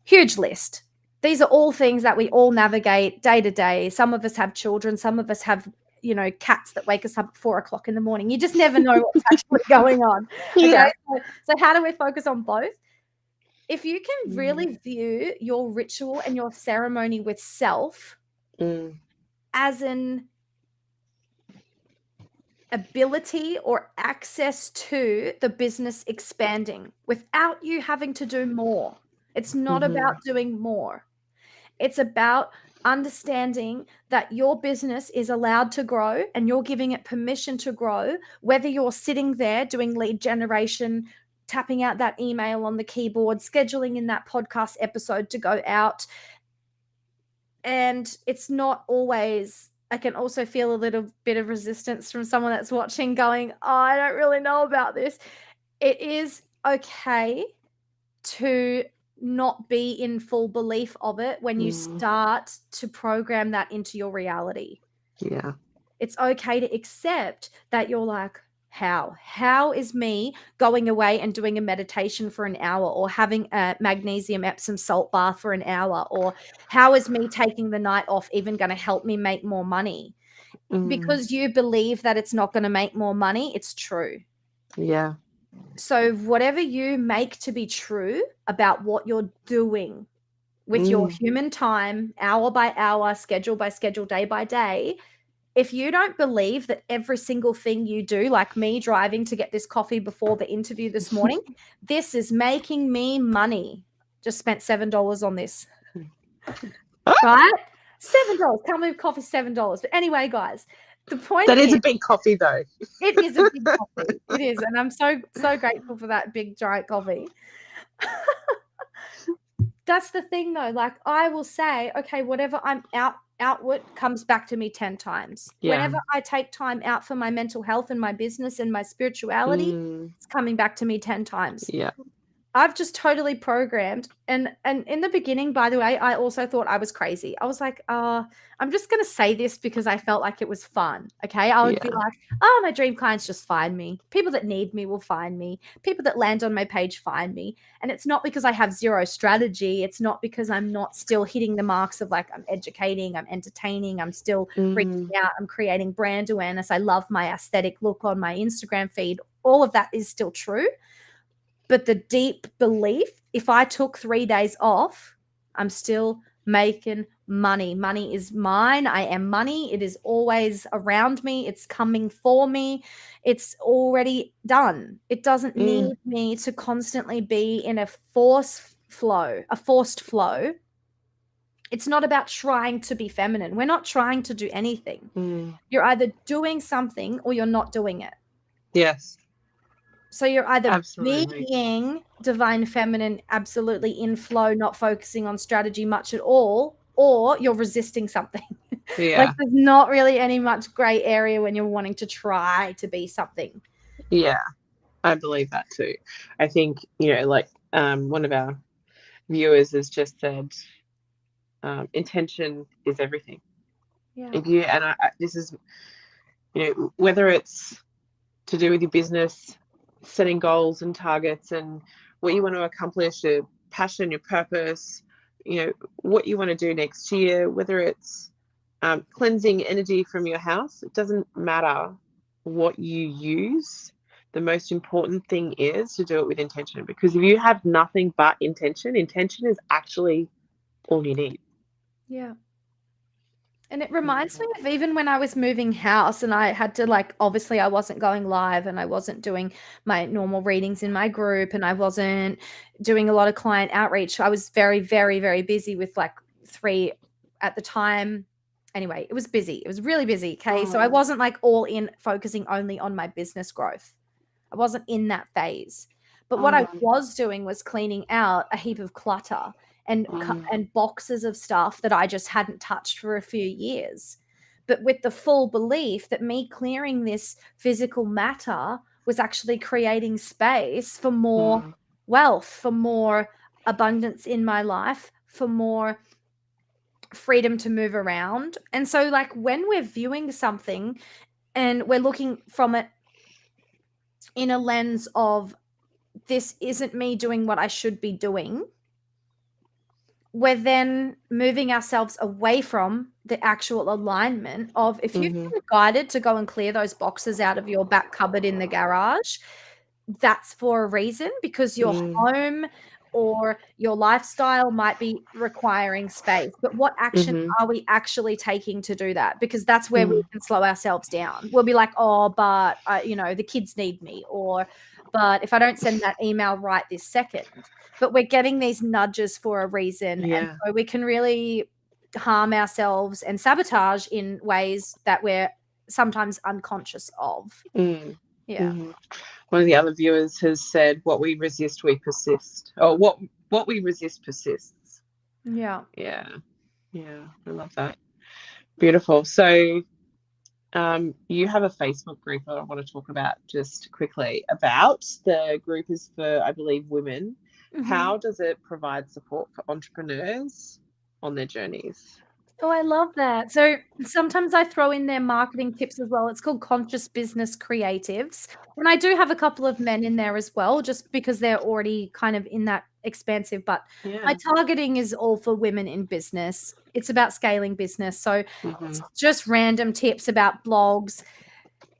Huge list. These are all things that we all navigate day to day. Some of us have children, some of us have cats that wake us up at 4 o'clock in the morning. You just never know what's actually going on. Okay. So how do we focus on both? If you can really view your ritual and your ceremony with self as an ability or access to the business expanding without you having to do more. It's not about doing more. It's about understanding that your business is allowed to grow and you're giving it permission to grow, whether you're sitting there doing lead generation, tapping out that email on the keyboard, scheduling in that podcast episode to go out. And it's not always, I can also feel a little bit of resistance from someone that's watching going, oh, I don't really know about this. It is okay to not be in full belief of it when you start to program that into your reality. Yeah. It's okay to accept that you're like, how is me going away and doing a meditation for an hour or having a magnesium Epsom salt bath for an hour, or how is me taking the night off even going to help me make more money? Because you believe that it's not going to make more money, it's true. Yeah. So whatever you make to be true about what you're doing with your human time, hour by hour, schedule by schedule, day by day, if you don't believe that every single thing you do, like me driving to get this coffee before the interview this morning, this is making me money. Just spent $7 on this. Right? $7. Can't believe coffee, $7. But anyway, guys, the point That is a big coffee, though. It is a big coffee. It is. And I'm so grateful for that big giant coffee. That's the thing, though. Like, I will say, okay, whatever I'm outward comes back to me 10 times. Yeah. Whenever I take time out for my mental health and my business and my spirituality, it's coming back to me 10 times. Yeah. I've just totally programmed. And in the beginning, by the way, I also thought I was crazy. I was like, I'm just going to say this because I felt like it was fun. Okay. I would be like, oh, my dream clients just find me. People that need me will find me. People that land on my page find me. And it's not because I have zero strategy. It's not because I'm not still hitting the marks of like, I'm educating, I'm entertaining, I'm still reaching out, I'm creating brand awareness. I love my aesthetic look on my Instagram feed. All of that is still true. But the deep belief, if I took 3 days off, I'm still making money. Money is mine. I am money. It is always around me. It's coming for me. It's already done. It doesn't need me to constantly be in a forced flow. It's not about trying to be feminine. We're not trying to do anything. You're either doing something or you're not doing it. Yes. So you're either being divine feminine, absolutely in flow, not focusing on strategy much at all, or you're resisting something. Yeah. Like there's not really any much gray area when you're wanting to try to be something. Yeah, I believe that too. I think, like one of our viewers has just said, intention is everything. Yeah. This is, whether it's to do with your business, setting goals and targets and what you want to accomplish, your passion, your purpose, what you want to do next year, whether it's cleansing energy from your house, it doesn't matter what you use. The most important thing is to do it with intention, because if you have nothing but intention is actually all you need. Yeah. And it reminds me of even when I was moving house and I had to obviously I wasn't going live and I wasn't doing my normal readings in my group and I wasn't doing a lot of client outreach. I was very, very, very busy with 3 at the time. Anyway, it was busy. It was really busy. Okay. So I wasn't all in focusing only on my business growth. I wasn't in that phase. But what I was doing was cleaning out a heap of clutter and boxes of stuff that I just hadn't touched for a few years. But with the full belief that me clearing this physical matter was actually creating space for more wealth, for more abundance in my life, for more freedom to move around. And so when we're viewing something and we're looking from it in a lens of this isn't me doing what I should be doing, we're then moving ourselves away from the actual alignment of if you've been guided to go and clear those boxes out of your back cupboard in the garage, that's for a reason, because your home or your lifestyle might be requiring space. But what action are we actually taking to do that? Because that's where we can slow ourselves down. We'll be like, oh, but, the kids need me, or but if I don't send that email right this second. But we're getting these nudges for a reason. Yeah. And so we can really harm ourselves and sabotage in ways that we're sometimes unconscious of. Yeah. One of the other viewers has said, what we resist, we persist. Or what we resist persists. Yeah. Yeah. Yeah. I love that. Beautiful. So you have a Facebook group that I want to talk about just quickly about. The group is for, I believe, women. How does it provide support for entrepreneurs on their journeys? Oh, I love that. So sometimes I throw in their marketing tips as well. It's called Conscious Business Creatives. And I do have a couple of men in there as well, just because they're already kind of in that expansive. But my targeting is all for women in business. It's about scaling business. So it's just random tips about blogs,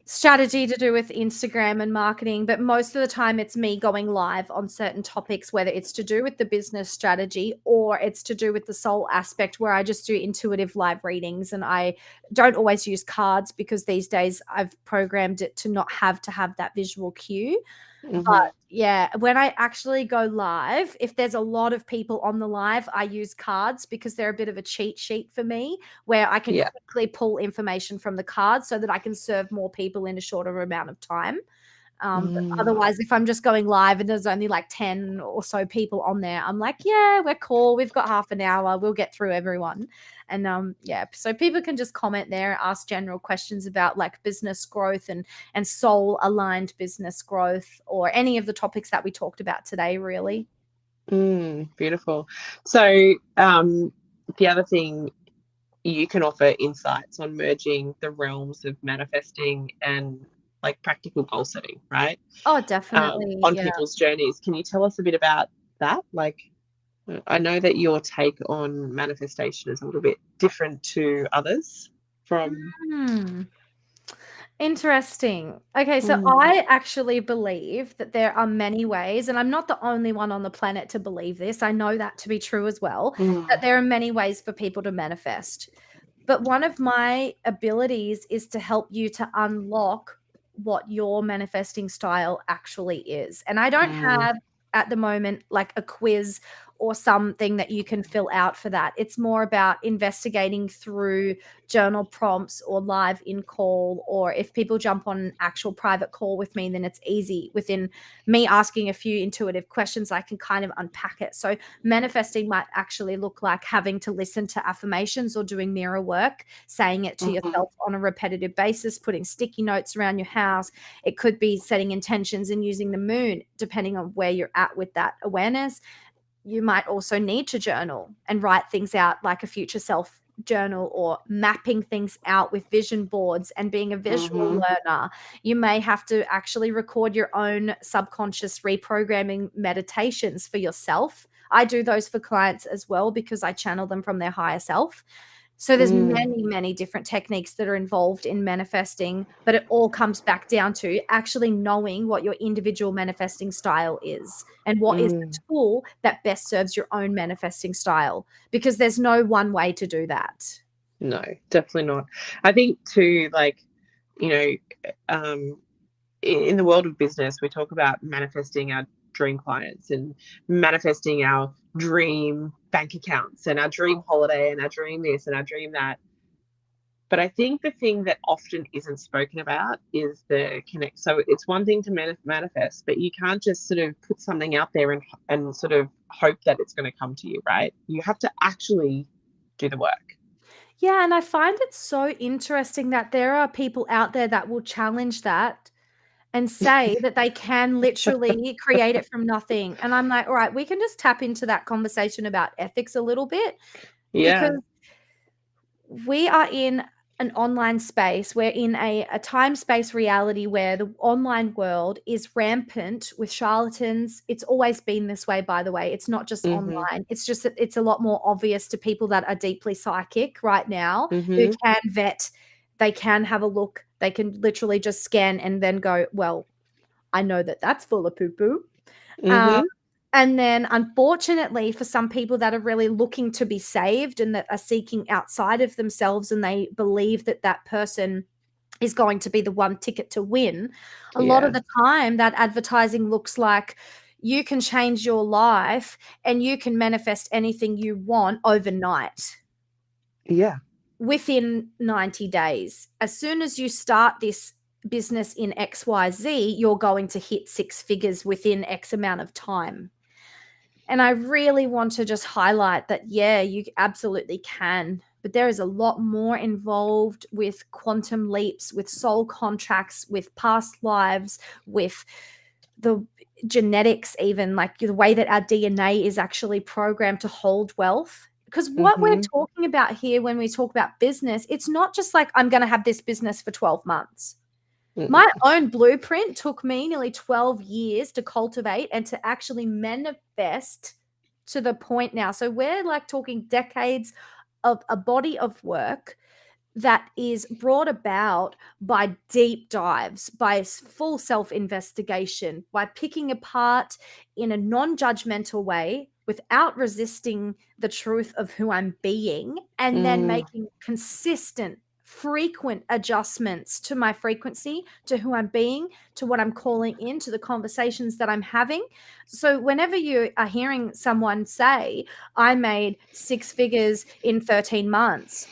strategy to do with Instagram and marketing, but most of the time it's me going live on certain topics, whether it's to do with the business strategy or it's to do with the soul aspect, where I just do intuitive live readings. And I don't always use cards because these days I've programmed it to not have to have that visual cue. But Hmm. yeah, when I actually go live, if there's a lot of people on the live, I use cards because they're a bit of a cheat sheet for me, where I can Yeah. quickly pull information from the cards so that I can serve more people in a shorter amount of time. But Mm. otherwise, if I'm just going live and there's only like 10 or so people on there, I'm like, yeah, we're cool. We've got half an hour. We'll get through everyone. And yeah, so people can just comment there, ask general questions about like business growth and soul aligned business growth, or any of the topics that we talked about today, really. Beautiful. So, the other thing, you can offer insights on merging the realms of manifesting and like practical goal setting, right? Oh, definitely. On Yeah. people's journeys. Can you tell us a bit about that? Like, I know that your take on manifestation is a little bit different to others from. Hmm. Interesting. Okay, so Mm, I actually believe that there are many ways, and I'm not the only one on the planet to believe this. I know that to be true as well, that mm, there are many ways for people to manifest. But one of my abilities is to help you to unlock what your manifesting style actually is. And I don't mm, have at the moment like a quiz or something that you can fill out for that. It's more about investigating through journal prompts or live in call, or if people jump on an actual private call with me, then it's easy. Within me asking a few intuitive questions, I can kind of unpack it. So manifesting might actually look like having to listen to affirmations or doing mirror work, saying it to mhm, yourself on a repetitive basis, putting sticky notes around your house. It could be setting intentions and using the moon, depending on where you're at with that awareness. You might also need to journal and write things out, like a future self journal, or mapping things out with vision boards and being a visual mhm, learner. You may have to actually record your own subconscious reprogramming meditations for yourself. I do those for clients as well because I channel them from their higher self. So there's mm, many, many different techniques that are involved in manifesting, but it all comes back down to actually knowing what your individual manifesting style is and what is the mm. tool that best serves your own manifesting style, because there's no one way to do that. No, definitely not. I think too, like, you know, in the world of business, we talk about manifesting our dream clients and manifesting our dream bank accounts and our dream holiday and our dream this and our dream that. But I think the thing that often isn't spoken about is the connect. So it's one thing to manifest, but you can't just sort of put something out there and sort of hope that it's going to come to you, right? You have to actually do the work. Yeah, and I find it so interesting that there are people out there that will challenge that and say that they can literally create it from nothing. And I'm like, all right, we can just tap into that conversation about ethics a little bit, Yeah. because we are in an online space. We're in a time space reality where the online world is rampant with charlatans. It's always been this way, by the way. It's not just Mm-hmm. online. It's just that it's a lot more obvious to people that are deeply psychic right now, who Mm-hmm. can vet, they can have a look, they can literally just scan and then go, well, I know that that's full of poo poo. Um, Mm-hmm. and then, unfortunately, for some people that are really looking to be saved and that are seeking outside of themselves, and they believe that that person is going to be the one ticket to win, a lot of Yeah. the time that advertising looks like you can change your life and you can manifest anything you want overnight Yeah. within 90 days. As soon as you start this business in XYZ, you're going to hit six figures within X amount of time. And I really want to just highlight that, yeah, you absolutely can. But there is a lot more involved with quantum leaps, with soul contracts, with past lives, with the genetics, even like the way that our DNA is actually programmed to hold wealth. Because what we're Mm-hmm. talking about here when we talk about business, it's not just like I'm going to have this business for 12 months. My Mm-mm. own blueprint took me nearly 12 years to cultivate and to actually manifest to the point now. So we're like talking decades of a body of work that is brought about by deep dives, by full self-investigation, by picking apart in a non-judgmental way without resisting the truth of who I'm being, and then Mm, making consistent, frequent adjustments to my frequency, to who I'm being, to what I'm calling in, to the conversations that I'm having. So whenever you are hearing someone say, I made 6 figures in 13 months,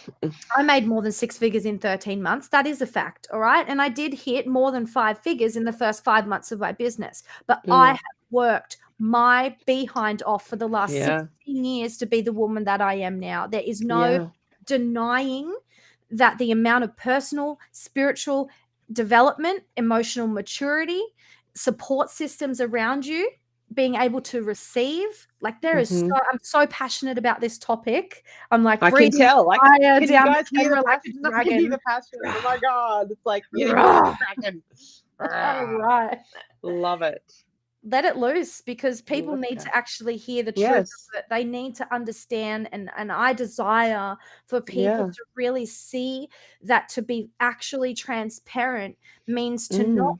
I made more than 6 figures in 13 months. That is a fact. All right. And I did hit more than 5 figures in the first 5 months of my business. But I mm, have worked my behind off for the last yeah, 16 years to be the woman that I am now. There is no yeah, denying that the amount of personal, spiritual development, emotional maturity, support systems around you, being able to receive, like there is hmm. I'm so passionate about this topic. I'm like I can breathing tell. fire Can you down guys the hear the camera like a passion? I can hear dragon. the passion. Oh my God. It's like your voice Rah! cracking. All Ah, right. love it. Let it loose, because people Let it need go. to actually hear the truth Yes. of it. They need to understand, and I desire for people Yeah. to really see that to be actually transparent means to not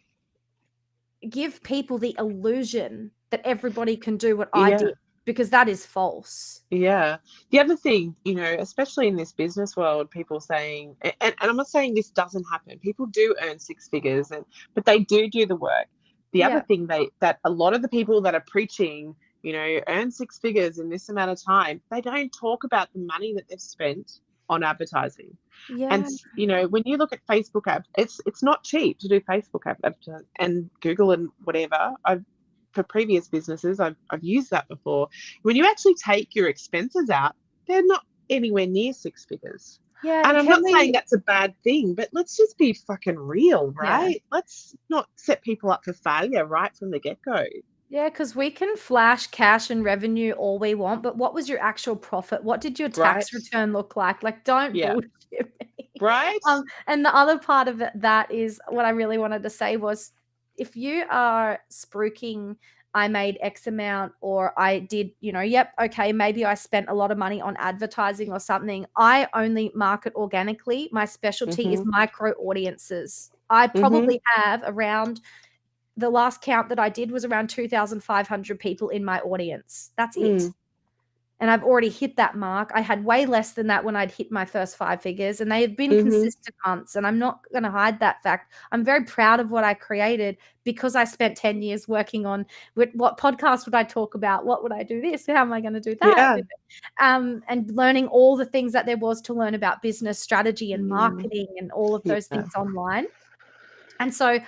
Mm, give people the illusion that everybody can do what I yeah. did, because that is false. Yeah. The other thing, especially in this business world, people saying, and I'm not saying this doesn't happen. People do earn six figures, but they do the work. The other Yeah. thing that a lot of the people that are preaching, earn six figures in this amount of time, they don't talk about the money that they've spent on advertising. And Yeah. when you look at Facebook ads, it's not cheap to do Facebook advertising and Google and whatever. For previous businesses, I've used that before. When you actually take your expenses out, they're not anywhere near six figures. Yeah. And And I'm can not saying we, that's a bad thing, but let's just be fucking real, yeah. right? Let's not set people up for failure right from the get-go. Yeah, because we can flash cash and revenue all we want, but what was your actual profit? What did your Right? tax return look like? Like, don't Yeah. bullshit me. Right? And the other part of that is what I really wanted to say was, if you are spruiking, I made X amount, or I did, yep, okay, maybe I spent a lot of money on advertising or something. I only market organically. My specialty is Mm-hmm. micro audiences. I Mm-hmm. probably have around, the last count that I did was around 2,500 people in my audience. That's it. Mm. And I've already hit that mark. I had way less than that when I'd hit my first 5 figures, and they have been Mm-hmm. consistent months. And I'm not going to hide that fact. I'm very proud of what I created, because I spent 10 years working on what podcast would I talk about? What would I do this? How am I going to do that? Yeah. And learning all the things that there was to learn about business strategy and Mm. marketing and all of those Yeah. things online. And so,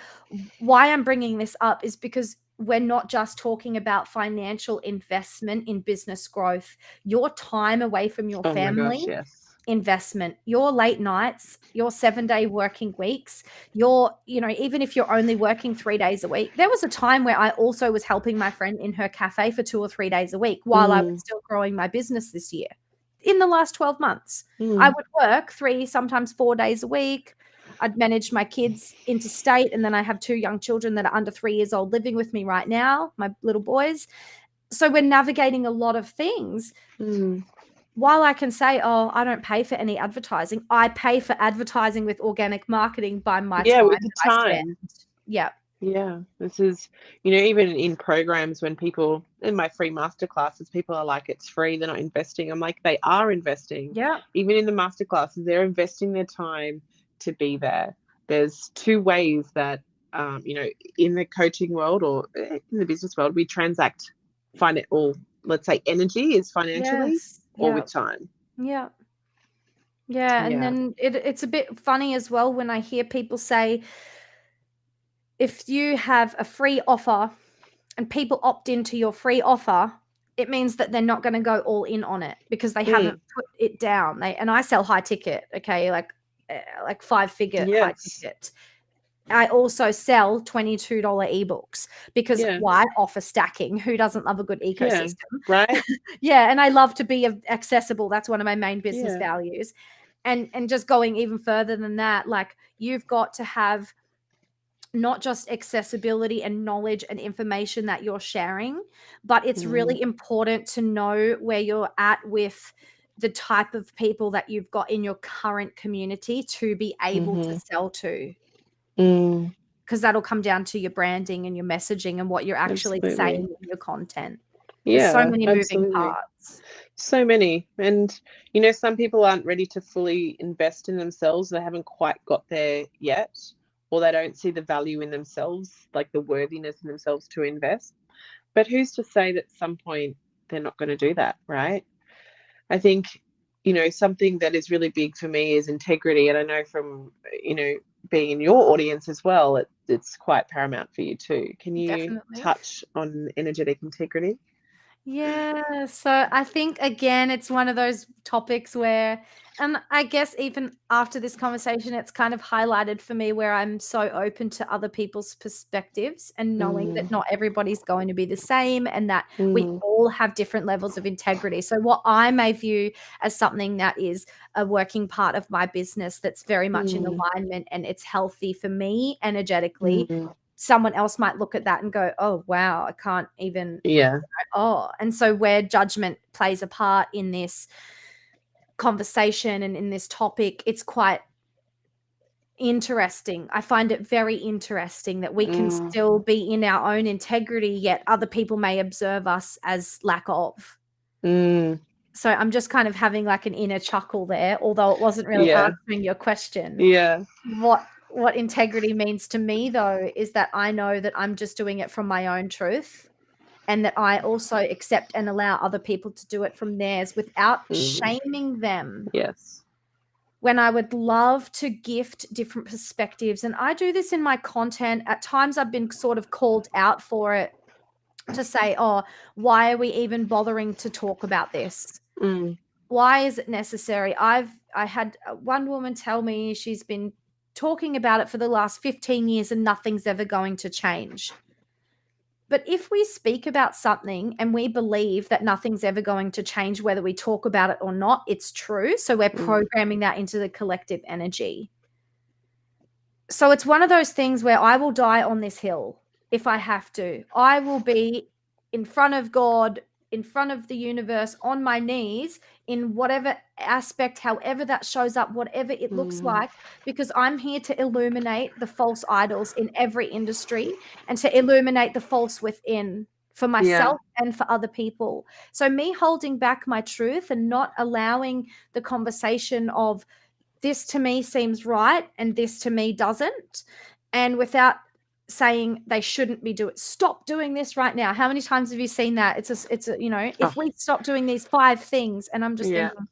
why I'm bringing this up is because we're not just talking about financial investment in business growth, your time away from your Oh my family, gosh, yes. investment, your late nights, your 7-day working weeks, even if you're only working 3 days a week. There was a time where I also was helping my friend in her cafe for 2 or 3 days a week while I was Mm. still growing my business this year. In the last 12 months, I Mm. would work 3, sometimes 4 days a week. I'd manage my kids interstate, and then I have 2 young children that are under 3 years old living with me right now, my little boys. So we're navigating a lot of things. Mm. While I can say, "Oh, I don't pay for any advertising," I pay for advertising with organic marketing by my Yeah, time with the that I spend. time. Yeah. Yeah, this is, even in programs when people in my free masterclasses, people are like, it's free, they're not investing. I'm like, they are investing. Yeah. Even in the masterclasses, they're investing their time to be there. There's two ways that, in the coaching world or in the business world, we transact or let's say energy is financially Yes. or Yeah. with time. Yeah. Yeah, and Yeah. then it's a bit funny as well when I hear people say, if you have a free offer and people opt into your free offer, it means that they're not going to go all in on it because they haven't Mm. put it down. And I sell high ticket, okay, like 5-figure high Yes. ticket. I also sell $22 ebooks because Yeah. why? Offer stacking. Who doesn't love a good Yeah. ecosystem? Right. Yeah, and I love to be accessible. That's one of my main business Yeah. values. And just going even further than that, like you've got to have not just accessibility and knowledge and information that you're sharing, but it's Mm. really important to know where you're at with the type of people that you've got in your current community to be able to sell to, because that'll come down to your branding and your messaging and what you're actually saying Absolutely. in your content. There's so Yeah, many moving absolutely. parts. So many. And, you know, some people aren't ready to fully invest in themselves. They haven't quite got there yet, or they don't see the value in themselves, like the worthiness in themselves to invest. But who's to say that at some point they're not going to do that, right? I think, you know, something that is really big for me is integrity. And I know from, you know, being in your audience as well, it's quite paramount for you too. Can you Definitely. touch on energetic integrity? Yeah, so I think again, it's one of those topics where, and I guess even after this conversation, it's kind of highlighted for me where I'm so open to other people's perspectives and knowing that Mm, not everybody's going to be the same and that we mm, all have different levels of integrity. So, what I may view as something that is a working part of my business that's very much in mm, alignment and it's healthy for me energetically, mm. someone else might look at that and go, oh, wow, I can't even. Yeah. Oh, and so where judgment plays a part in this conversation and in this topic, it's quite interesting. I find it very interesting that we can Mm, still be in our own integrity, yet other people may observe us as lack of. mm. So I'm just kind of having like an inner chuckle there, although it wasn't really Yeah. answering your question. Yeah. What integrity means to me, though, is that I know that I'm just doing it from my own truth, and that I also accept and allow other people to do it from theirs without Mm. shaming them. Yes. When I would love to gift different perspectives, and I do this in my content, at times I've been sort of called out for it, to say, oh, why are we even bothering to talk about this? Mm, Why is it necessary? I had one woman tell me she's been talking about it for the last 15 years and nothing's ever going to change. But if we speak about something and we believe that nothing's ever going to change, whether we talk about it or not, it's true. So we're mm, programming that into the collective energy. So it's one of those things where I will die on this hill if I have to. I will be in front of God, in front of the universe, on my knees, in whatever aspect, however that shows up, whatever it looks mm. like, because I'm here to illuminate the false idols in every industry and to illuminate the false within for Yeah. myself and for other people. So me holding back my truth and not allowing the conversation of this to me seems right and this to me doesn't, and without saying they shouldn't be doing, stop doing this right now. How many times have you seen that? It's a you know, Oh, if we stop doing these 5 things, and I'm just yeah. thinking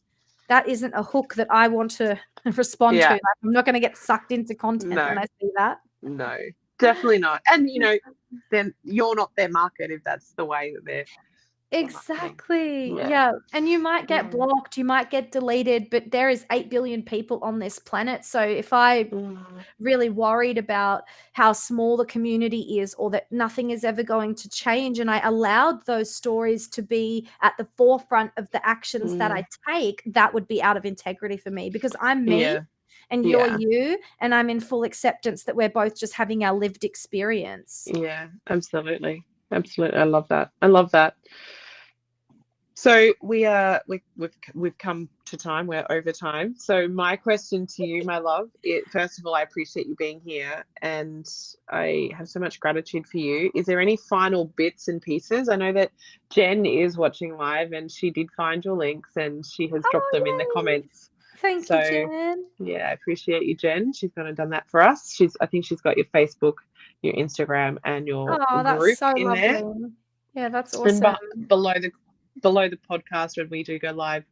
that isn't a hook that I want to respond to. Yeah. Like, I'm not going to get sucked into content No. when I see that. No. Definitely not. And you know, then you're not their market if that's the way that they're marketing. Exactly. Yeah. Yeah. And you might get Mm, blocked, you might get deleted, but there is 8 billion people on this planet. So if I mm, really worried about how small the community is or that nothing is ever going to change, and I allowed those stories to be at the forefront of the actions that I mm. take, that would be out of integrity for me, because I'm me Yeah. and you're Yeah. you, and I'm in full acceptance that we're both just having our lived experience. Yeah. Absolutely. Absolutely. I love that. I love that. So we've come to time. We're over time. So my question to you, my love, first of all, I appreciate you being here, and I have so much gratitude for you. Is there any final bits and pieces? I know that Jen is watching live, and she did find your links, and she has dropped them in the Oh, yay. comments. Thank you, So Jen. yeah, I appreciate you, Jen. She's gone and done that for us. I think she's got your Facebook, your Instagram, and your Oh, that's group so in there. lovely. Yeah, that's And awesome. below the podcast, when we do go live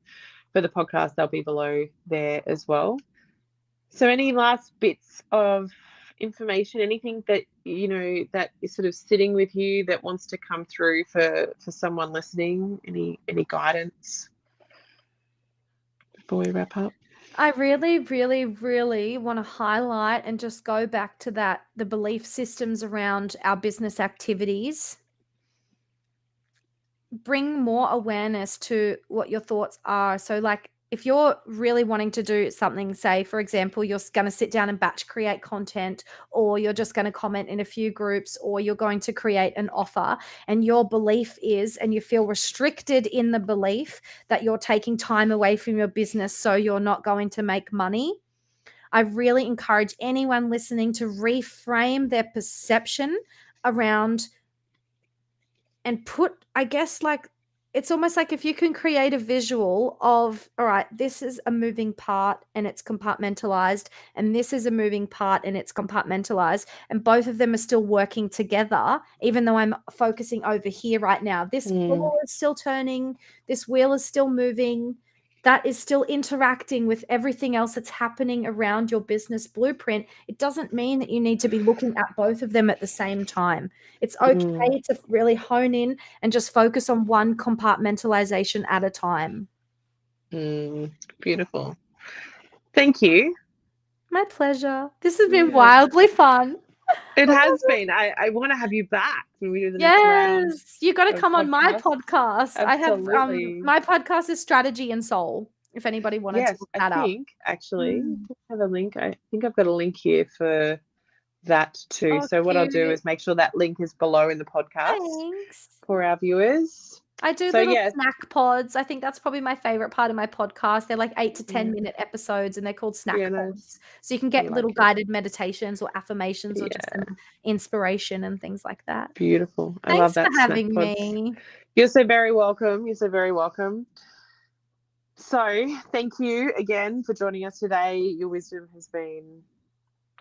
for the podcast, they'll be below there as well. So any last bits of information, anything that you know that is sort of sitting with you that wants to come through for someone listening? Any guidance before we wrap up? I really, really, really want to highlight and just go back to that, the belief systems around our business activities. Bring more awareness to what your thoughts are. So, like, if you're really wanting to do something, say, for example, you're going to sit down and batch create content, or you're just going to comment in a few groups, or you're going to create an offer, and your belief is, and you feel restricted in the belief that you're taking time away from your business, so you're not going to make money, I really encourage anyone listening to reframe their perception around and put, I guess, like, it's almost like if you can create a visual of, all right, this is a moving part and it's compartmentalized, and this is a moving part and it's compartmentalized, and both of them are still working together, even though I'm focusing over here right now. This ball is still turning, this wheel is still moving, that is still interacting with everything else that's happening around your business blueprint. It doesn't mean that you need to be looking at both of them at the same time. It's okay to really hone in and just focus on one compartmentalization at a time. Beautiful. Thank you. My pleasure. This has been wildly fun. It has been. I want to have you back when we do the next round. Yes, you got to come on my podcast. Absolutely. I have my podcast is Strategy and Soul. If anybody wanted to look that up. Actually, have a link. I think I've got a link here for that too. Oh, so what I'll do cute. is make sure that link is below in the podcast Thanks. for our viewers. I do little snack pods. I think that's probably my favorite part of my podcast. They're like 8 to 10 minute episodes, and they're called snack pods. So you can get little guided meditations or affirmations or just some inspiration and things like that. Beautiful. I Thanks love that. for having me. You're so very welcome. You're so very welcome. So thank you again for joining us today. Your wisdom has been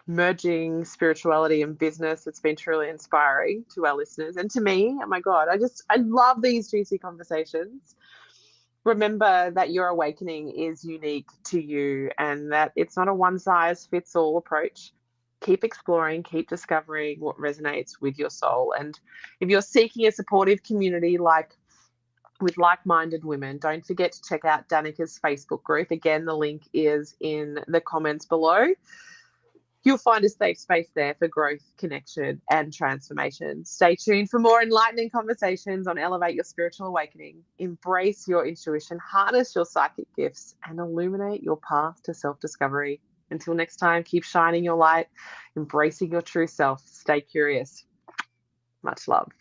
merging spirituality and business. It's been truly inspiring to our listeners and to me. Oh my God, I love these juicy conversations. Remember that your awakening is unique to you and that it's not a one size fits all approach. Keep exploring, keep discovering what resonates with your soul. And if you're seeking a supportive community with like-minded women, don't forget to check out Danikah's Facebook group. Again, the link is in the comments below. You'll find a safe space there for growth, connection, and transformation. Stay tuned for more enlightening conversations on Elevate Your Spiritual Awakening. Embrace your intuition, harness your psychic gifts, and illuminate your path to self-discovery. Until next time, keep shining your light, embracing your true self. Stay curious. Much love.